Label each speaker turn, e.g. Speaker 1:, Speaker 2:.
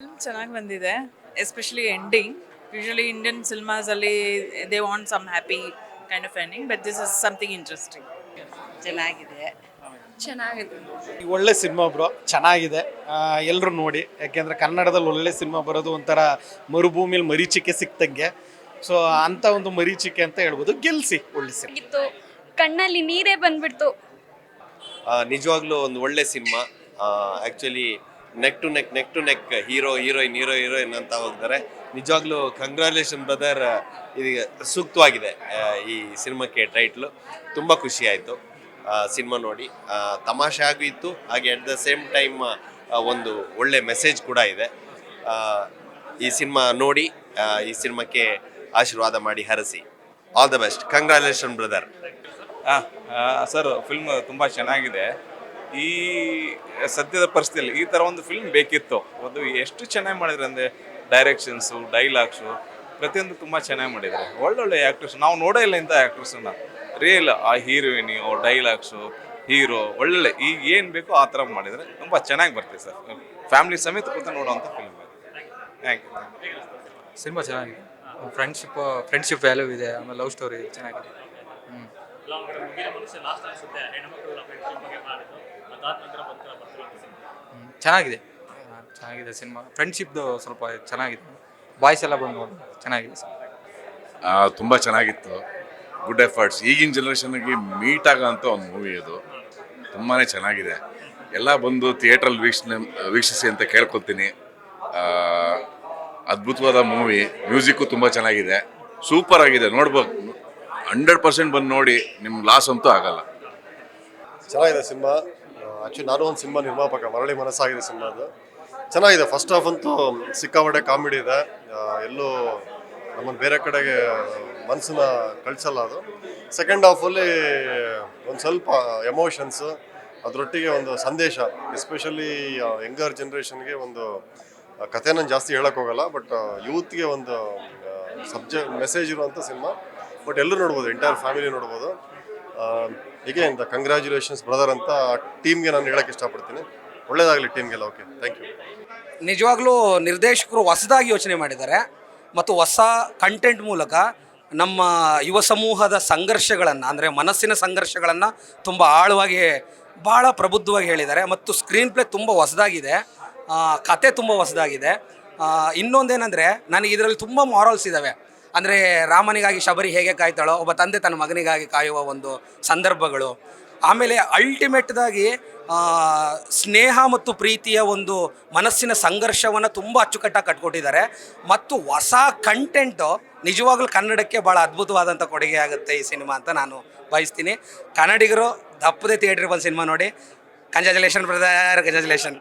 Speaker 1: Film ಚೆನ್ನಾಗಿ ಬಂದಿದೆ, especially ending. Usually Indian ಸಿನಿಮಾಸಲ್ಲಿ they want some happy kind of ending, but this is something interesting.
Speaker 2: ಚೆನ್ನಾಗಿದೆ.
Speaker 1: ಚೆನ್ನಾಗಿದೆ.
Speaker 3: ಒಳ್ಳೆ ಸಿನಿಮಾ ಬ್ರೋ, ಚೆನ್ನಾಗಿದೆ. ಎಲ್ಲರೂ ನೋಡಿ, ಯಾಕೆಂದರೆ ಕನ್ನಡದಲ್ಲಿ ಒಳ್ಳೆ ಸಿನಿಮಾ ಬರೋದು ಒಂಥರ ಮರುಭೂಮಿಲಿ ಮರೀಚಿಕೆ ಸಿಕ್ತಂಗೆ. ಸೊ ಅಂಥ ಒಂದು ಮರೀಚಿಕೆ ಅಂತ ಹೇಳ್ಬೋದು. ಗೆಲ್ಸಿ ಒಳ್ಳೆ ಸಿನಿಮಾ.
Speaker 4: ಆಗಿತ್ತು, ಕಣ್ಣಲ್ಲಿ ನೀರೇ ಬಂದ್ಬಿಡ್ತು.
Speaker 5: ನಿಜವಾಗ್ಲೂ ಒಂದು ಒಳ್ಳೆ cinema. Actually neck to neck heroine ಅಂತ ಹೋಗ್ತಾರೆ. ನಿಜವಾಗ್ಲೂ ಕಂಗ್ರ್ಯಾಚುಲೇಷನ್ ಬ್ರದರ್, ಇದೀಗ ಸೂಕ್ತವಾಗಿದೆ ಈ ಸಿನಿಮಾಕ್ಕೆ ಟೈಟ್ಲು. ತುಂಬ ಖುಷಿ ಆಯಿತು ಸಿನಿಮಾ ನೋಡಿ. ತಮಾಷೆ ಆಗೂ ಇತ್ತು, ಹಾಗೆ ಅಟ್ ದ ಸೇಮ್ ಟೈಮ್ ಒಂದು ಒಳ್ಳೆ ಮೆಸೇಜ್ ಕೂಡ ಇದೆ. ಈ ಸಿನಿಮಾ ನೋಡಿ ಈ ಸಿನಿಮಾಕ್ಕೆ ಆಶೀರ್ವಾದ ಮಾಡಿ ಹರಸಿ. All the best. Congratulation brother.
Speaker 6: Sir, film ತುಂಬ ಚೆನ್ನಾಗಿದೆ. ಈ ಸದ್ಯದ ಪರಿಸ್ಥಿತಿಯಲ್ಲಿ ಈ ಥರ ಒಂದು ಫಿಲ್ಮ್ ಬೇಕಿತ್ತು. ಒಂದು ಎಷ್ಟು ಚೆನ್ನಾಗಿ ಮಾಡಿದ್ರೆ ಅಂದರೆ ಡೈರೆಕ್ಷನ್ಸು, ಡೈಲಾಗ್ಸು ಪ್ರತಿಯೊಂದು ತುಂಬ ಚೆನ್ನಾಗಿ ಮಾಡಿದ್ದಾರೆ. ಒಳ್ಳೊಳ್ಳೆ ಆ್ಯಕ್ಟರ್ಸ್ ನಾವು ನೋಡೇ ಇಲ್ಲ ಇಂಥ ಆ್ಯಕ್ಟರ್ಸನ್ನು. ರಿಯಲ್ ಆ ಹೀರೋಯಿನಿ, ಡೈಲಾಗ್ಸು, ಹೀರೋ ಒಳ್ಳೊಳ್ಳೆ ಈಗ ಏನು ಬೇಕೋ ಆ ಥರ ಮಾಡಿದರೆ ತುಂಬ ಚೆನ್ನಾಗಿ ಬರ್ತದೆ ಸರ್. ಫ್ಯಾಮಿಲಿ ಸಮೇತ ಕೂತು ನೋಡೋವಂಥ ಫಿಲ್ಮ್. Thank you.
Speaker 7: ಸಿನಿಮಾ ಚೆನ್ನಾಗಿದೆ. ಫ್ರೆಂಡ್ಶಿಪ್ ವ್ಯಾಲ್ಯೂ ಇದೆ, ಆಮೇಲೆ ಲವ್ ಸ್ಟೋರಿ ಚೆನ್ನಾಗಿದೆ. ಚೆನ್ನಾಗಿದೆ ಸಿನಿಮಾ. ಫ್ರೆಂಡ್ಶಿಪ್ದು ಸ್ವಲ್ಪ ಚೆನ್ನಾಗಿದೆ. ಬಾಯ್ಸ್ ಎಲ್ಲ ಬಂದು ನೋಡಿ, ಚೆನ್ನಾಗಿದೆ ಸರ್.
Speaker 8: ತುಂಬ ಚೆನ್ನಾಗಿತ್ತು. Good efforts. ಈಗಿನ ಜನ್ರೇಷನ್ಗೆ ಮೀಟ್ ಆಗೋಂಥ ಒಂದು ಮೂವಿ ಅದು. ತುಂಬಾ ಚೆನ್ನಾಗಿದೆ. ಎಲ್ಲ ಬಂದು ಥಿಯೇಟ್ರಲ್ಲಿ ವೀಕ್ಷಿಸಿ ಅಂತ ಕೇಳ್ಕೊತೀನಿ. ಅದ್ಭುತವಾದ ಮೂವಿ. ಮ್ಯೂಸಿಕ್ಕು ತುಂಬ ಚೆನ್ನಾಗಿದೆ. ಸೂಪರ್ ಆಗಿದೆ. ನೋಡ್ಬೇಕು, 100% ಬಂದು ನೋಡಿ, ನಿಮ್ಗೆ ಲಾಸ್ ಅಂತೂ ಆಗಲ್ಲ.
Speaker 9: ಚೆನ್ನಾಗಿದೆ ಸಿನಿಮಾ. ಆ್ಯಕ್ಚುಲಿ ನಾನು ಒಂದು ಸಿನಿಮಾ ನಿರ್ಮಾಪಕ, ಮರಳಿ ಮನಸ್ಸಾಗಿದೆ ಸಿನಿಮಾ. ಅದು ಚೆನ್ನಾಗಿದೆ. ಫಸ್ಟ್ ಹಾಫ್ ಅಂತೂ ಸಿಕ್ಕಾಪಟ್ಟೆ ಕಾಮಿಡಿ ಇದೆ. ಎಲ್ಲೂ ನಮ್ಮನ್ನು ಬೇರೆ ಕಡೆಗೆ ಮನಸ್ಸನ್ನ ಕಳಿಸಲ್ಲ ಅದು. ಸೆಕೆಂಡ್ ಹಾಫಲ್ಲಿ ಒಂದು ಸ್ವಲ್ಪ ಎಮೋಷನ್ಸು, ಅದರೊಟ್ಟಿಗೆ ಒಂದು ಸಂದೇಶ, ಎಸ್ಪೆಷಲಿ ಯಂಗರ್ ಜನ್ರೇಷನ್ಗೆ ಒಂದು ಕಥೆನ ಜಾಸ್ತಿ ಹೇಳೋಕ್ಕೋಗಲ್ಲ, ಬಟ್ ಯೂತ್ಗೆ ಒಂದು ಮೆಸೇಜ್ ಇರುವಂಥ ಸಿನಿಮಾ. ಬಟ್ ಎಲ್ಲರೂ ನೋಡ್ಬೋದು, ಎಂಟೈರ್ ಫ್ಯಾಮಿಲಿ ನೋಡ್ಬೋದು. ಹೀಗೆ ಇಂದ ಕಂಗ್ರ್ಯಾಚುಲೇಷನ್ಸ್ ಬ್ರದರ್ ಅಂತ ಟೀಮ್ಗೆ ನಾನು ಹೇಳೋಕ್ಕೆ ಇಷ್ಟಪಡ್ತೀನಿ. ಒಳ್ಳೇದಾಗಲಿ ಟೀಮ್ಗೆಲ್ಲ. Okay, thank you.
Speaker 10: ನಿಜವಾಗ್ಲೂ ನಿರ್ದೇಶಕರು ಹೊಸದಾಗಿ ಯೋಚನೆ ಮಾಡಿದ್ದಾರೆ ಮತ್ತು ಹೊಸ ಕಂಟೆಂಟ್ ಮೂಲಕ ನಮ್ಮ ಯುವ ಸಮೂಹದ ಸಂಘರ್ಷಗಳನ್ನು, ಅಂದರೆ ಮನಸ್ಸಿನ ಸಂಘರ್ಷಗಳನ್ನು ತುಂಬ ಆಳವಾಗಿ, ಭಾಳ ಪ್ರಬುದ್ಧವಾಗಿ ಹೇಳಿದ್ದಾರೆ. ಮತ್ತು ಸ್ಕ್ರೀನ್ ಪ್ಲೇ ತುಂಬ ಹೊಸದಾಗಿದೆ, ಕತೆ ತುಂಬ ಹೊಸದಾಗಿದೆ. ಇನ್ನೊಂದೇನೆಂದರೆ, ನನಗೆ ಇದರಲ್ಲಿ ತುಂಬ ಮಾರಲ್ಸ್ ಇದ್ದಾವೆ. ಅಂದರೆ ರಾಮನಿಗಾಗಿ ಶಬರಿ ಹೇಗೆ ಕಾಯ್ತಾಳೋ, ಒಬ್ಬ ತಂದೆ ತನ್ನ ಮಗನಿಗಾಗಿ ಕಾಯುವ ಒಂದು ಸಂದರ್ಭಗಳು. ಆಮೇಲೆ ಅಲ್ಟಿಮೇಟ್ದಾಗಿ ಸ್ನೇಹ ಮತ್ತು ಪ್ರೀತಿಯ ಒಂದು ಮನಸ್ಸಿನ ಸಂಘರ್ಷವನ್ನು ತುಂಬ ಅಚ್ಚುಕಟ್ಟಾಗಿ ಕಟ್ಕೊಟ್ಟಿದ್ದಾರೆ. ಮತ್ತು ಹೊಸ ಕಂಟೆಂಟು ನಿಜವಾಗ್ಲೂ ಕನ್ನಡಕ್ಕೆ ಭಾಳ ಅದ್ಭುತವಾದಂಥ ಕೊಡುಗೆ ಆಗುತ್ತೆ ಈ ಸಿನಿಮಾ ಅಂತ ನಾನು ಬಯಸ್ತೀನಿ. ಕನ್ನಡಿಗರು ತಪ್ಪದೆ ಥಿಯೇಟ್ರಿಗೆ ಬಂದು ಸಿನಿಮಾ ನೋಡಿ. Congratulation brother, congratulation.